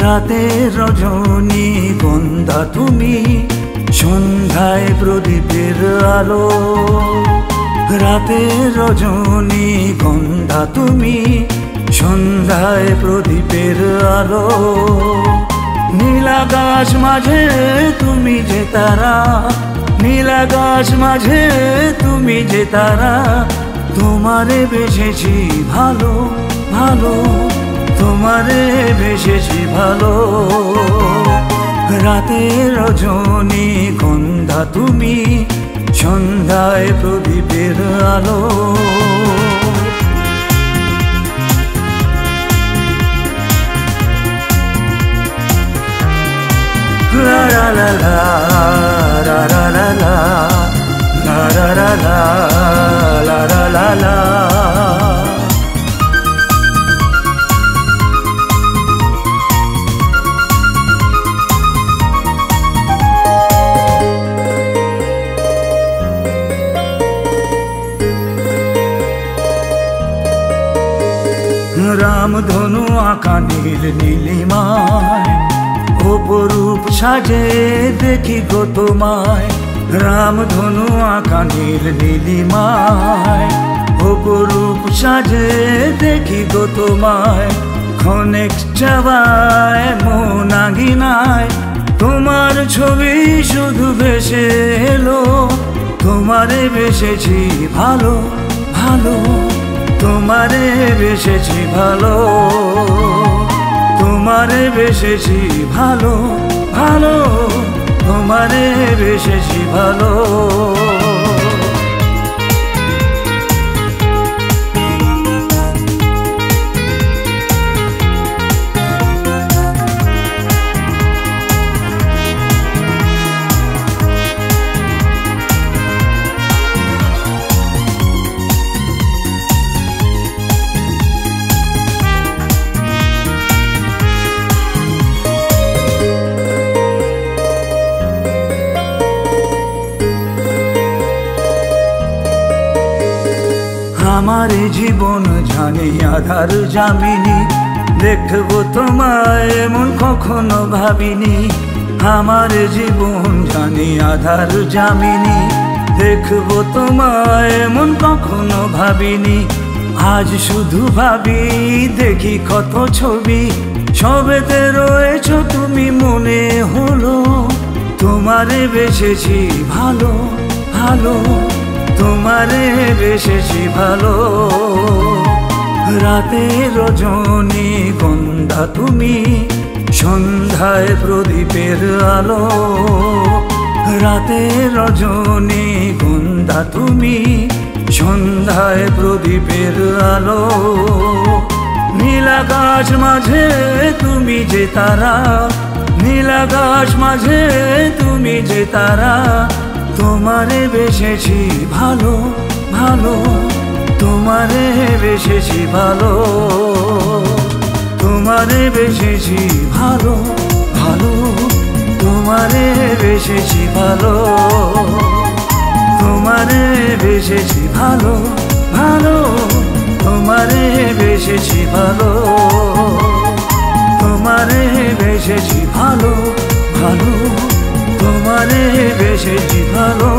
রাতের রজনী গন্ধা তুমি, সন্ধ্যায় প্রদীপের আলো। রাতের রজনী গন্ধা তুমি, সন্ধ্যায় প্রদীপের আলো। নীল আকাশ মাঝে তুমি যে তারা, নীল আকাশ মাঝে তুমি যে তারা। তোমারে বেসেছি ভালো ভালো, তোমারে বেসেছি ভালো। রাতের রজনী গন্ধা তুমি, সন্ধ্যায় প্রদীপের আলো। লা লা লা লা লা লা লা লা লা লা লা লা লা লা। রামধনু আঁকা নীল নীলিমায়, অপরূপ সাজে দেখি গো তোমায়। রামধনু আঁকা নীল নীলিমায়, অপরূপ সাজে দেখি গো তোমায়। ক্ষণেক চাওয়ায় মন আঙিনায়, তোমার ছবি শুধু ভেসে এলো। তোমারে বেসেছি ভালো ভালো, তোমারে বেসেছি ভালো। তোমারে বেসেছি ভালো ভালো, তোমারে বেসেছি ভালো। আমার জীবন জানি আধার জামিনী, দেখবো তোমায় এমন কখনো ভাবিনি। আমার জীবন জানি আধার জামিনী, দেখবো তোমায় এমন কখনো ভাবিনি। আজ শুধু ভাবি দেখি কত ছবি, সবেতে রয়েছ তুমি মনে হলো। তোমারে বেসেছি ভালো ভালো, তোমারে বেসেছি ভালো। রাতের রজনী গন্ধা তুমি, সন্ধ্যায় প্রদীপের আলো। রাতের রজনী গন্ধা তুমি, সন্ধ্যায় প্রদীপের আলো। নীল আকাশ মাঝে তুমি যে তারা, নীল আকাশ মাঝে তুমি যে তারা। তোমারে বেসেছি ভালো ভালো, তোমারে বেসেছি ভালো। তোমারে বেসেছি ভালো ভালো, তোমারে বেসেছি ভালো। তোমারে বেসেছি ভালো ভালো, তোমারে বেসেছি ভালো। তোমারে বেসেছি ভালো ভালো, তোমারে বেসেছি ভালো।